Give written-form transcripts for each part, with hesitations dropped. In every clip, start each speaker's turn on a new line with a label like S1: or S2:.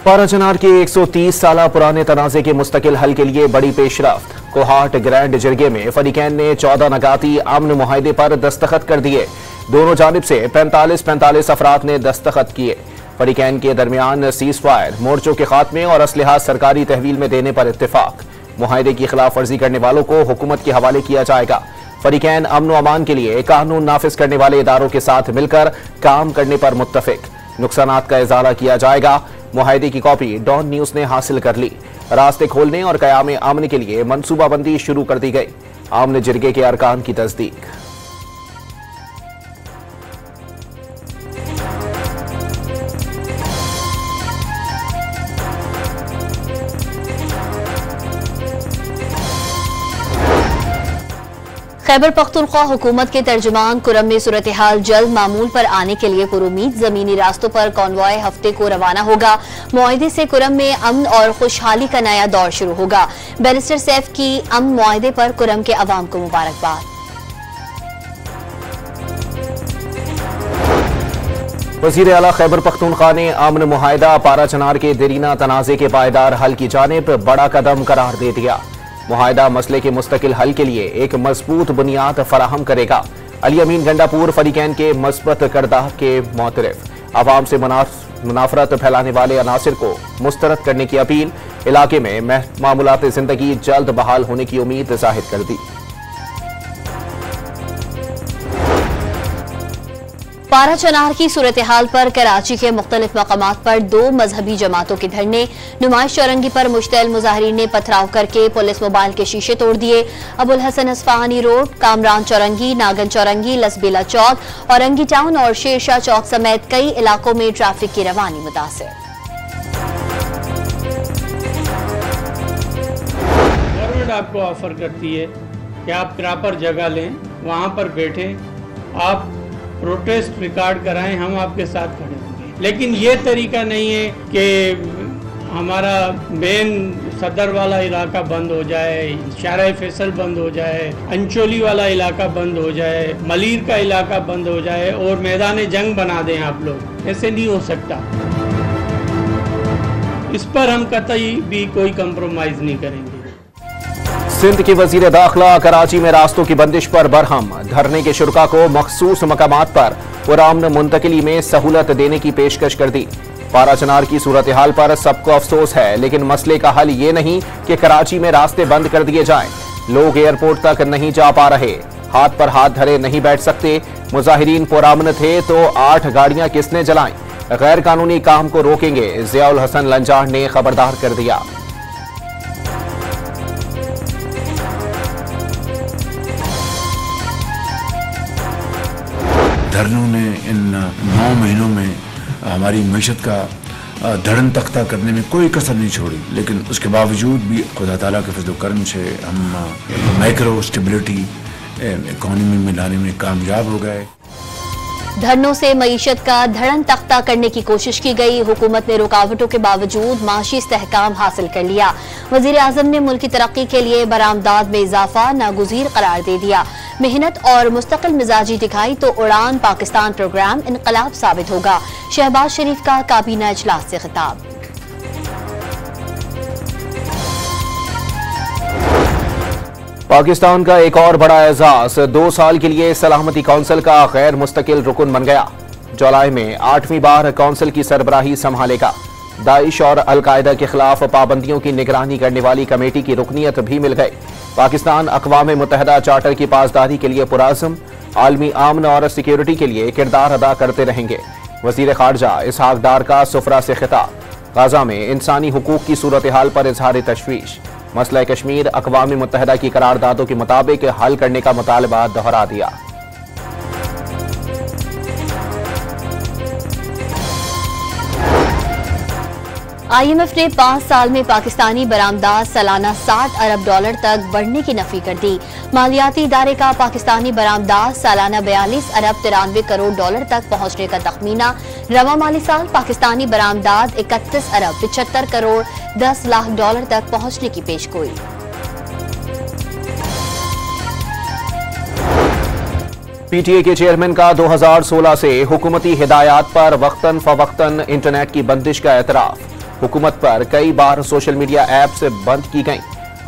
S1: पाराचनार के 130 साल पुराने तनाज़े के मुस्तकिल हल के लिए बड़ी पेशरफ्त। कोहाट ग्रैंड जिरगे में फरीकैन ने 14 नगाती अमन मुआहदे पर दस्तखत कर दिए। दोनों जानिब से 45 अफराद ने दस्तखत किए। फरीकैन के दरमियान सीज फायर, मोर्चों के खात्मे और असलहा सरकारी तहवील में देने पर इत्तेफाक। मुआहदे की खिलाफ वर्जी करने वालों को हुकूमत के हवाले किया जाएगा। फरीकैन अमन व अमान के लिए कानून नाफिज करने वाले इदारों के साथ मिलकर काम करने पर मुत्तफिक। नुकसानात का इजाला किया जाएगा। मुआहदे की कॉपी डॉन न्यूज ने हासिल कर ली। रास्ते खोलने और कयाम अमन के लिए मनसूबाबंदी शुरू कर दी गई। आमने जिरगे के अरकान की तस्दीक।
S2: खैबर पख्तूनख्वा हुकूमत के तर्जुमान कुरम में सूरत हाल जल्द मामूल पर आने के लिए पुरुमीद। जमीनी रास्तों पर कॉन्वॉय हफ्ते को रवाना होगा। मुआहदे से कुरम में अमन और खुशहाली का नया दौर शुरू होगा। बैरिस्टर सैफ की अमन मुआहदे पर कुरम के अवाम को मुबारकबाद।
S1: वज़ीर आला खैबर पख्तूनख्वा ने अमन मुआहदा पाराचनार के देरीना तनाज़े के पायदार हल की जानिब बड़ा कदम करार दे दिया। मुआहदा मसले के मुस्तकिल हल के लिए एक मजबूत बुनियाद फराहम करेगा। अली अमीन गंडापुर फरीकैन के मस्बत करदाह के मोतरफ। अवाम से मुनाफरत फैलाने वाले अनासिर को मुस्तरद करने की अपील। इलाके में मामूलात जिंदगी जल्द बहाल होने की उम्मीद जाहिर कर दी।
S2: पाराचनार की सूरत हाल पर कराची के मुख्तलिफ मकामात पर 2 मजहबी जमातों के धरने। नुमाइश चौरंगी पर मुश्तइल मुजाहिरीन ने पथराव करके पुलिस मोबाइल के शीशे तोड़ दिए। अबुल हसन अस्फहानी रोड, कामरान चौरंगी, नागन चौरंगी, लसबेला चौक, औरंगी टाउन और शेरशाह चौक समेत कई इलाकों में ट्रैफिक की रवानी मुतासिर।
S3: गवर्नमेंट आपको ऑफर करती है कि आप प्रॉपर जगह लें, वहाँ पर बैठें, आप प्रोटेस्ट रिकॉर्ड कराएं, हम आपके साथ खड़े होंगे। लेकिन ये तरीका नहीं है कि हमारा मेन सदर वाला इलाका बंद हो जाए, शारा फैसल बंद हो जाए, अंचोली वाला इलाका बंद हो जाए, मलीर का इलाका बंद हो जाए और मैदान जंग बना दें आप लोग। ऐसे नहीं हो सकता। इस पर हम कतई भी कोई कंप्रोमाइज नहीं करेंगे।
S1: सिंध के वजीर दाखिला कराची में रास्तों की बंदिश पर बरहम। धरने के शुरका को मखसूस मकामात पर पुरामन मुंतकिली में सहूलत देने की पेशकश कर दी। पाराचनार की सूरत हाल पर सबको अफसोस है, लेकिन मसले का हल ये नहीं कि कराची में रास्ते बंद कर दिए जाएं। लोग एयरपोर्ट तक नहीं जा पा रहे, हाथ पर हाथ धरे नहीं बैठ सकते। मुजाहिरीन पुरामन थे तो 8 गाड़ियां किसने जलाएं? गैर कानूनी काम को रोकेंगे, ज़ियाउल हसन लंजान ने खबरदार कर दिया।
S4: धरनों ने इन 9 महीनों में हमारी मईशत का धड़न तख्ता करने में कोई कसर नहीं छोड़ी, लेकिन उसके बावजूद भी खुदा ताला के फज़ल करम से हम माइक्रो स्टेबिलिटी इकोनॉमी में लाने में कामयाब हो गए।
S2: धरनों से मईशत का धड़न तख्ता करने की कोशिश की गई। हुकूमत ने रुकावटों के बावजूद माशी इस्तेहकाम हासिल कर लिया। वजीर आजम ने मुल्क की तरक्की के लिए बरामदात में इजाफा नागुज़ीर करार दे दिया। मेहनत और मुस्तकिल मिजाजी दिखाई तो उड़ान पाकिस्तान प्रोग्राम इनकलाब साबित होगा। शहबाज शरीफ का काबीना इजलास से खिताब।
S1: पाकिस्तान का एक और बड़ा एजाज 2 साल के लिए सलामती कौंसिल का गैर मुस्तकिल रुकन बन गया। जुलाई में 8वीं बार कौंसिल की सरबराही संभालेगा। दाइश और अलकायदा के खिलाफ पाबंदियों की निगरानी करने वाली कमेटी की रुकनीत भी मिल गई। पाकिस्तान अक़वाम मुत्तहिदा चार्टर की पासदारी के लिए पुराज़म, आलमी अमन और सिक्योरिटी के लिए किरदार अदा करते रहेंगे। वज़ीर ख़ारजा इसहाक डार का सुफरा से खिताब। गाज़ा में इंसानी हुकूक की सूरत हाल पर इजहार तशवीश। मसला कश्मीर अक़वाम मुत्तहिदा की करारदादों के मुताबिक हल करने का मुतालबा दोहरा दिया।
S2: IMF ने 5 साल में पाकिस्तानी बरामदात सालाना $60 अरब तक बढ़ने की नफी कर दी। मालियाती इदारे का पाकिस्तानी बरामदात सालाना $42 अरब 93 करोड़ तक पहुंचने का तखमीना। रवा माली साल पाकिस्तानी बरामदात $31 अरब 75 करोड़ 10 लाख तक पहुंचने की पेशगोई।
S1: PTA के चेयरमैन का 2016 से हुकूमती हिदायत पर वक्तन फवक्तन इंटरनेट की बंदिश का एतराफ। हुकूमत पर कई बार सोशल मीडिया ऐप्स बंद की गईं।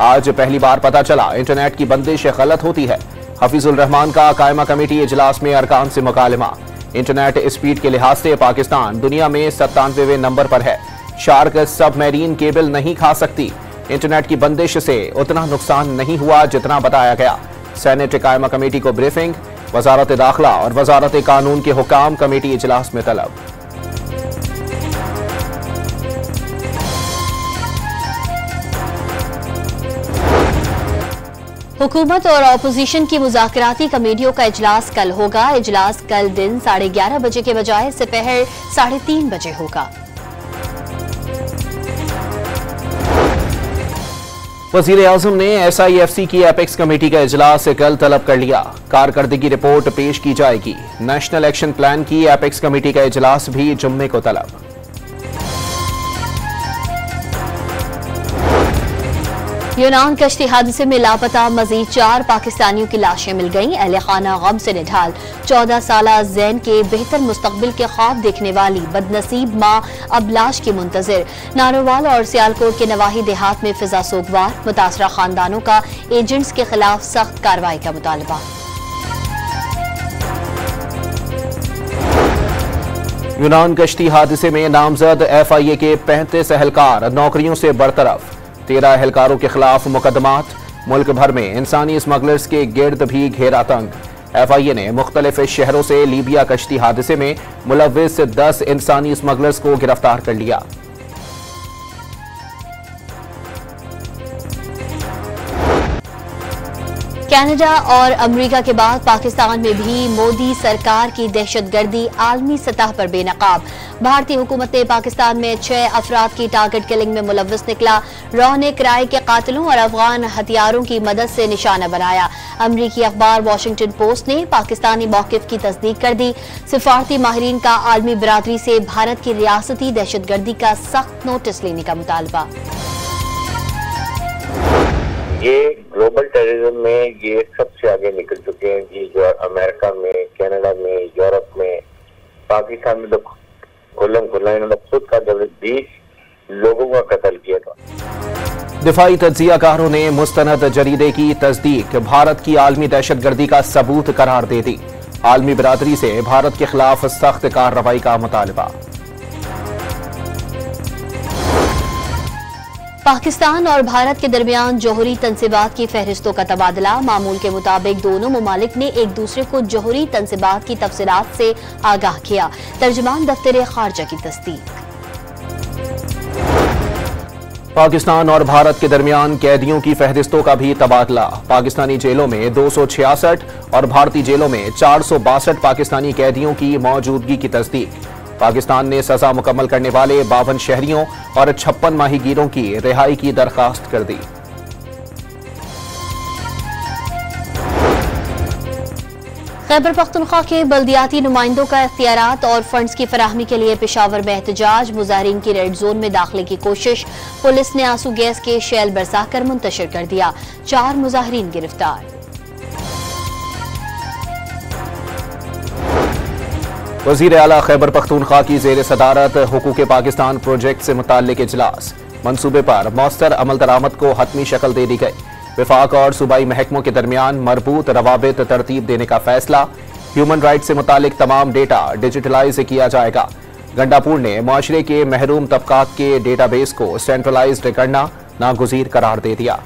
S1: आज पहली बार पता चला इंटरनेट की बंदिश गलत होती है। हफीजुल रहमान का कायमा कमेटी इजलास में अरकान से मुकालमा। इंटरनेट स्पीड के लिहाज से पाकिस्तान दुनिया में 97वें नंबर पर है। शार्क सबमरीन केबल नहीं खा सकती। इंटरनेट की बंदिश से उतना नुकसान नहीं हुआ जितना बताया गया। सेनेट कायमा कमेटी को ब्रीफिंग। वजारत दाखिला और वजारत कानून के हुकाम कमेटी इजलास में तलब।
S2: हुकूमत और अपोजिशन की मुज़ाकराती कमेटियों का इजलास कल होगा। इजलास कल दिन 11:30 बजे के बजाय दोपहर 3:30 बजे होगा।
S1: वज़ीर आज़म ने SIFC की एपेक्स कमेटी का इजलास कल तलब कर लिया। कारकर्दगी रिपोर्ट पेश की जाएगी। नेशनल एक्शन प्लान की एपेक्स कमेटी का इजलास भी जुम्मे को तलब।
S2: यूनान कश्ती हादसे में लापता मजीद 4 पाकिस्तानियों की लाशें मिल गईं। अहले खाना गम से निढाल। 14 साला जैन के बेहतर मुस्तकबिल के ख्वाब देखने वाली बदनसीब माँ अब लाश की मुंतजिर। नारोवाल और सियालकोट के नवाही देहात में फिजा सोगवार। मुतासरा खानदानों का एजेंट्स के खिलाफ सख्त कार्रवाई का मुतालबा।
S1: यूनान कश्ती हादसे में नामजद FIA के 35 एहलकार नौकरियों से बरतरफ। 13 एहलकारों के खिलाफ मुकदमात। मुल्क भर में इंसानी स्मगलर्स के गिर्द भी घेरा तंग। FIA ने मुख्तलिफ शहरों से लीबिया कश्ती हादसे में मुलव्विस 10 इंसानी स्मगलर्स को गिरफ्तार कर लिया।
S2: कनाडा और अमेरिका के बाद पाकिस्तान में भी मोदी सरकार की दहशतगर्दी आलमी सतह पर बेनकाब। भारतीय हुकूमत ने पाकिस्तान में 6 अफराद की टारगेट किलिंग में मुलव्विस निकला रॉ ने किराए के कातिलों और अफगान हथियारों की मदद से निशाना बनाया। अमरीकी अखबार वॉशिंगटन पोस्ट ने पाकिस्तानी मौकिफ की तस्दीक कर दी। सिफारती माहिरीन का आलमी बरादरी से भारत की रियासती दहशतगर्दी का सख्त नोटिस लेने का मुतालबा।
S5: ये ग्लोबल टेररिज्म में ये सबसे आगे निकल चुके हैं जी। जो अमेरिका में, कनाडा में, यूरोप में, पाकिस्तान में तो खुल्लम खुल्ला इन्होंने खुद का 20 लोगों का कत्ल किया था।
S1: दिफाई तज्जियाकारों ने मुस्तनद जरीदे की तस्दीक भारत की आलमी दहशतगर्दी का सबूत करार दे दी। आलमी बरादरी से भारत के खिलाफ सख्त कार्रवाई का मुतालबा।
S2: पाकिस्तान और भारत के दरमियान जौहरी तनसीबात की फहरिस्तों का तबादला। मामूल के मुताबिक दोनों मुमालिक ने एक दूसरे को जौहरी तनसीबात की तफसीलात से आगाह किया। तर्जुमान दफ्तर खारजा की तस्दीक।
S1: पाकिस्तान और भारत के दरमियान कैदियों की फहरिस्तों का भी तबादला। पाकिस्तानी जेलों में 266 और भारतीय जेलों में 462 पाकिस्तानी कैदियों की मौजूदगी की तस्दीक। पाकिस्तान ने सजा मुकम्मल करने वाले 52 शहरियों और 56 माहीगीरों की रिहाई की दरखास्त कर दी।
S2: खैबर पख्तूनख्वा के बल्दियाती नुमाइंदों का इख्तियारात और फंड्स की फराहमी के लिए पेशावर में एहतजाज। मुजाहिरीन की रेड जोन में दाखिले की कोशिश। पुलिस ने आंसू गैस के शैल बरसाकर मुंतशिर कर दिया। 4 मुजाहिरीन गिरफ्तार।
S1: वज़ीर आला खैबर पख्तूनख्वा की ज़ेर सदारत हुकूक़ पाकिस्तान प्रोजेक्ट से मुताल्लिक इजलास। मंसूबे पर मौसर अमल दरामद को हतमी शक्ल दे दी गई। विफाक और सूबाई महकमों के दरमियान मरबूत रवाबित तरतीब देने का फैसला। ह्यूमन राइट से मुताल्लिक तमाम डेटा डिजिटलाइज किया जाएगा। गंडापुर ने मुआशरे के महरूम तबकात के डेटाबेस को सेंट्रलाइज्ड करना नागुज़ीर करार दे दिया।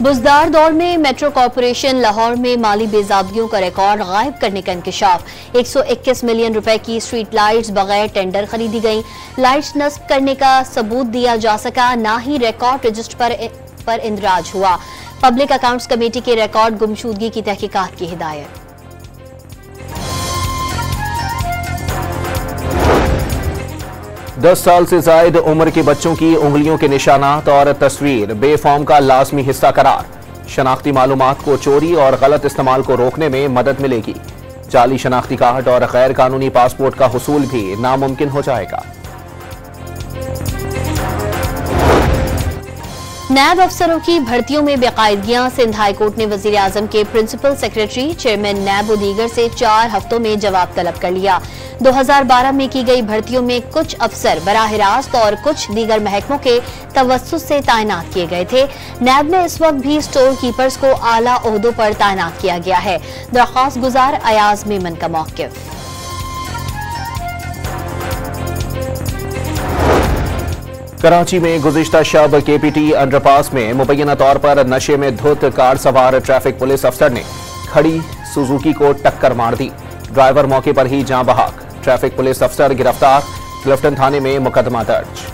S2: बुजदार दौर में मेट्रो कॉरपोरेशन लाहौर में माली बेजाबगियों का रिकॉर्ड गायब करने का इंकशाफ। 121 मिलियन रुपए की स्ट्रीट लाइट्स बगैर टेंडर खरीदी गईं। लाइट्स नस्ब करने का सबूत दिया जा सका, ना ही रिकॉर्ड रजिस्टर पर इंदराज हुआ। पब्लिक अकाउंट्स कमेटी के रिकॉर्ड गुमशुदगी की तहकीकात की हिदायत।
S1: दस साल से जायद उम्र के बच्चों की उंगलियों के निशानात और तस्वीर बेफॉर्म का लाजमी हिस्सा करार। शनाख्ती मालूमात को चोरी और गलत इस्तेमाल को रोकने में मदद मिलेगी। जाली शनाख्ती कार्ड और गैर कानूनी पासपोर्ट का हुसूल भी नामुमकिन हो जाएगा।
S2: नैब अफसरों की भर्तियों में बेकायदगियां। सिंध हाई कोर्ट ने वजीर आजम के प्रिंसिपल सेक्रेटरी, चेयरमैन नैब और दीगर से 4 हफ्तों में जवाब तलब कर लिया। 2012 में की गई भर्तियों में कुछ अफसर बराह रास्त और कुछ दीगर महकमों के तवस्सुत से तैनात किए गए थे। नैब में इस वक्त भी स्टोर कीपर्स को आला ओहदों पर तैनात किया गया है। दरख्वास्त गुजार अयाज मेमन का मौक़िफ़।
S1: कराची में गुज़िश्ता शब केपीटी अंडरपास में मुबैना तौर पर नशे में धुत कार सवार ट्रैफिक पुलिस अफसर ने खड़ी सुजुकी को टक्कर मार दी। ड्राइवर मौके पर ही जान बहक। ट्रैफिक पुलिस अफसर गिरफ्तार। क्लिफ्टन थाने में मुकदमा दर्ज।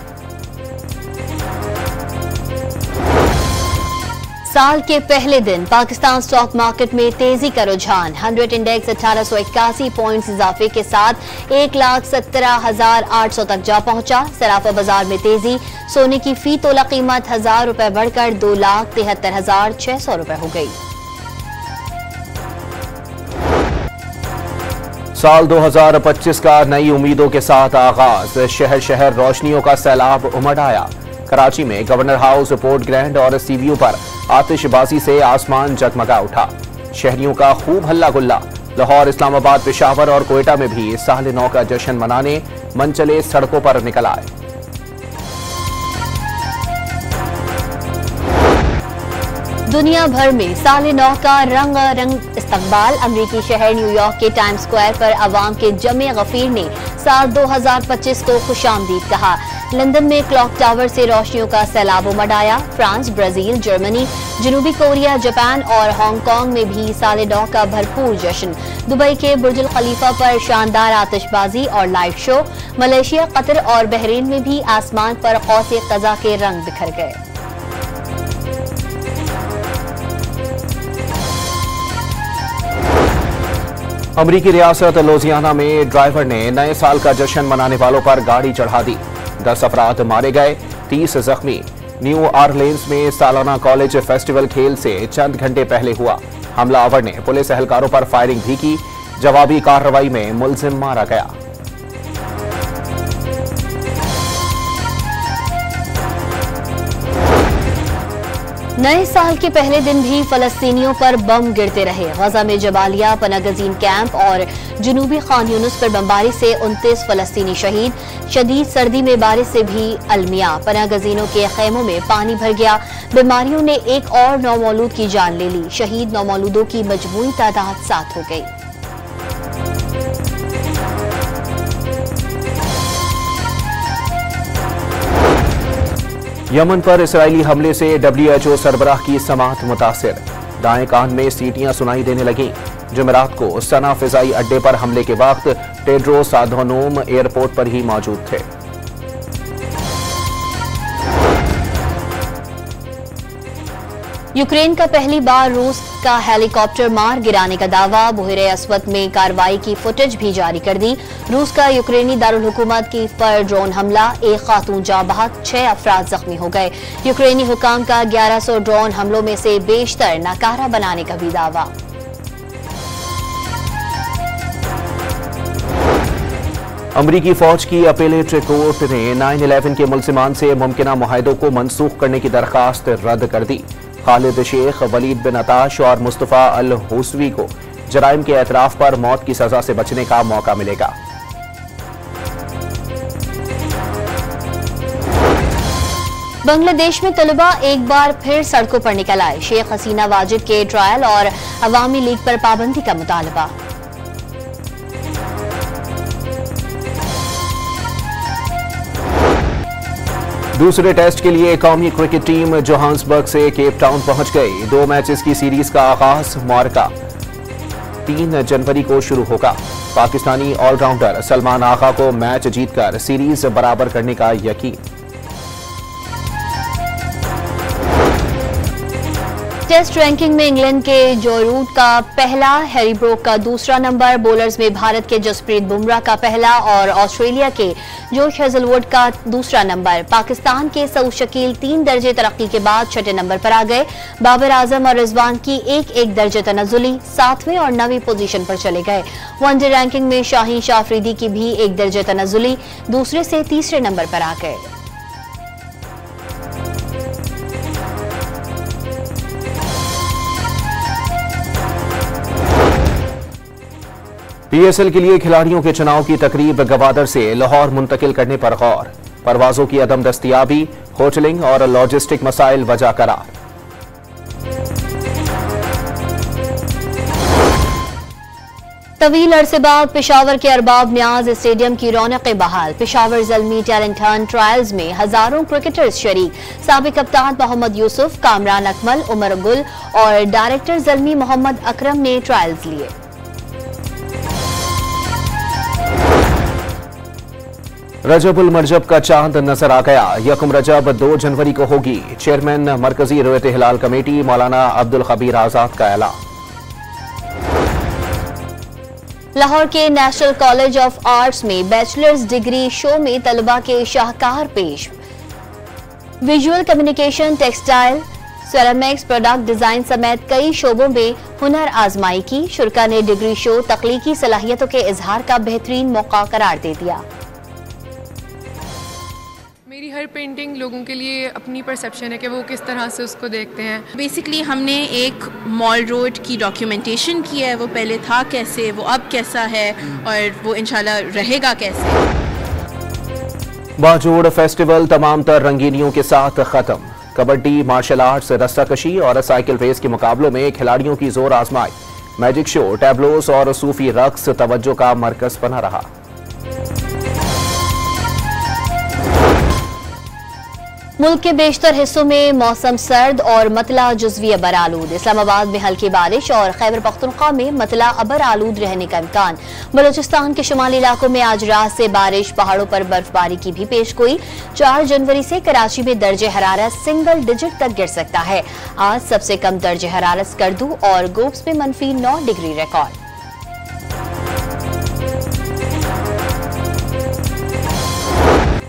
S2: साल के पहले दिन पाकिस्तान स्टॉक मार्केट में तेजी का रुझान। 100 इंडेक्स 1881 पॉइंट्स इजाफे के साथ 1,17,800 तक जा पहुंचा। सराफा बाजार में तेजी। सोने की फी तोला कीमत 1000 रुपए बढ़कर 2,73,600 रुपए हो गई।
S1: साल 2025 का नई उम्मीदों के साथ आगाज। शहर शहर रोशनियों का सैलाब उमड़ आया। कराची में गवर्नर हाउस, पोर्ट ग्रैंड और सीवीयू पर आतिशबाजी से आसमान जगमगा उठा। शहरियों का खूब हल्ला गुल्ला। लाहौर, इस्लामाबाद, पेशावर और कोयटा में भी साल नौ का जश्न मनाने मनचले सड़कों पर निकल आए।
S2: दुनिया भर में साल नौ का रंग इस्तकबाल। अमरीकी शहर न्यूयॉर्क के टाइम स्क्वायर पर अवाम के जमे गफीर ने साल 2025 को खुशामदीद कहा। लंदन में क्लॉक टावर से रोशनियों का सैलाब उमड़ आया। फ्रांस, ब्राजील, जर्मनी, जनूबी कोरिया, जापान और हांगकांग में भी साल नौ का भरपूर जश्न। दुबई के बुर्ज खलीफा पर शानदार आतिशबाजी और लाइट शो। मलेशिया, कतर और बहरीन में भी आसमान पर कौसे कज़ा के रंग बिखर गए।
S1: अमरीकी रियासत लुजियाना में ड्राइवर ने नए साल का जश्न मनाने वालों पर गाड़ी चढ़ा दी। 10 अफराद मारे गए, 30 जख्मी। न्यू ऑरलिन्स में सालाना कॉलेज फेस्टिवल खेल से चंद घंटे पहले हुआ। हमलावर ने पुलिस एहलकारों पर फायरिंग भी की। जवाबी कार्रवाई में मुलजिम मारा गया।
S2: नए साल के पहले दिन भी फलस्तीनियों पर बम गिरते रहे। गजा में जबालिया, पनागजीन कैंप और जनूबी खान यूनुस पर बमबारी से 29 फलस्तीनी शहीद। शदीद सर्दी में बारिश से भी अलमिया। पनागजीनों के खेमों में पानी भर गया। बीमारियों ने एक और नौमौलूद की जान ले ली। शहीद नौमौलूदों की मजमूई तादाद 7 हो गई।
S1: यमन पर इसराइली हमले से WHO सरबराह की समाअत मुतासिर। दाएं कान में सीटियां सुनाई देने लगीं। जुमेरात को सना फिजाई अड्डे पर हमले के वक्त टेड्रोस अधानोम एयरपोर्ट पर ही मौजूद थे।
S2: यूक्रेन का पहली बार रूस का हेलीकॉप्टर मार गिराने का दावा। बुहरे अस्वद में कार्रवाई की फुटेज भी जारी कर दी। रूस का यूक्रेनी दारुल हुकूमत की पर ड्रोन हमला। एक खातून जाँ बहक, 6 अफराद जख्मी हो गए। यूक्रेनी हुकाम का 1100 ड्रोन हमलों में से बेशतर नाकारा बनाने का भी दावा।
S1: अमरीकी फौज की अपीलेट कोर्ट ने 9/11 के मुलजिमान से मुमकिना मुआहदों को मनसूख करने की दरखास्त रद्द कर दी। खालिद शेख, वलीद बिन अताश और मुस्तफा अल हुसवी को जराइम के एतराफ पर मौत की सजा से बचने का मौका मिलेगा।
S2: बांग्लादेश में तलबा एक बार फिर सड़कों पर निकल आए। शेख हसीना वाजिद के ट्रायल और अवामी लीग पर पाबंदी का मुतालबा।
S1: दूसरे टेस्ट के लिए कौमी क्रिकेट टीम जोहान्सबर्ग से केप टाउन पहुंच गई। 2 मैचेस की सीरीज का आगाज मार्का 3 जनवरी को शुरू होगा। पाकिस्तानी ऑलराउंडर सलमान आगा को मैच जीतकर सीरीज बराबर करने का यकीन।
S2: टेस्ट रैंकिंग में इंग्लैंड के जो रूट का पहला, हैरी ब्रोक का दूसरा नंबर। बॉलर्स में भारत के जसप्रीत बुमराह का पहला और ऑस्ट्रेलिया के जोश हेजलवुड का दूसरा नंबर। पाकिस्तान के सऊद शकील 3 दर्जे तरक्की के बाद 6ठे नंबर पर आ गए। बाबर आजम और रिजवान की 1-1 दर्जे तनजुली 7वें और 9वीं पोजीशन पर चले गए। वनडे रैंकिंग में शाहीन शाह अफरीदी की भी 1 दर्जे तनजुली दूसरे से तीसरे नंबर पर आ गए।
S1: PSL के लिए खिलाड़ियों के चुनाव की तकरीब गवादर से लाहौर मुंतकिल करने पर गौर। परवाजों की अदम दस्तियाबी, होटलिंग और लॉजिस्टिक मसाइल वजह करार।
S2: तवील अरसे बाद पेशावर के अरबाब न्याज स्टेडियम की रौनकें बहाल। Peshawar Zalmi talent Hunt trials में हजारों क्रिकेटर्स शरीक। साबिक कप्तान मोहम्मद यूसुफ, कामरान अकमल, उमर गुल और डायरेक्टर ज़ल्मी मोहम्मद अकरम ने ट्रायल्स लिए।
S1: रजबुल मरजब का चांद नजर आ गया। यकम रजब 2 जनवरी को होगी। चेयरमैन मरकजी रुयत हिलाल कमेटी मौलाना अब्दुल खबीर आजाद का ऐलान।
S2: लाहौर के नेशनल कॉलेज ऑफ आर्ट्स में बैचलर्स डिग्री शो में तलबा के शाहकार पेश। Visual communication, textile, ceramics, product design समेत कई शोबों में हुनर आजमाई की। शुरा ने डिग्री शो तख्लीकी सलाहियतों के इजहार का बेहतरीन मौका करार दे दिया।
S6: मेरी हर पेंटिंग लोगों के लिए अपनी परसेप्शन है कि वो किस तरह से उसको देखते हैं।
S7: बेसिकली हमने एक मॉल रोड की डॉक्यूमेंटेशन की है, वो पहले था कैसे, वो अब कैसा है और वो इंशाल्लाह रहेगा कैसे।
S1: बाजोड़ फेस्टिवल तमाम तर रंगीनियों के साथ खत्म। कबड्डी, मार्शल आर्ट्स, रस्साकशी और साइकिल रेस के मुकाबलों में खिलाड़ियों की जोर आजमाई। मैजिक शो, टैब्लोस और सूफी रक्स तवज्जो का मरकज बना रहा।
S2: मुल्क के बेशतर हिस्सों में मौसम सर्द और मतला जुज़वी अबर आलूद। इस्लामाबाद में हल्की बारिश और खैबर पख्तूनख्वा में मतला अबर आलूद रहने का इम्कान। बलूचिस्तान के शुमाली इलाकों में आज रात से बारिश, पहाड़ों पर बर्फबारी की भी पेशगोई। 4 जनवरी से कराची में दर्जे हरारत सिंगल डिजिट तक गिर सकता है। आज सबसे कम दर्जे हरारत स्कर्दू और गोप्स में -9 डिग्री रिकॉर्ड।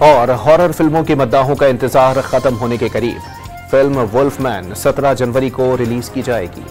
S1: और हॉरर फिल्मों की मद्दाहों का इंतजार खत्म होने के करीब। फिल्म वुल्फमैन 17 जनवरी को रिलीज की जाएगी।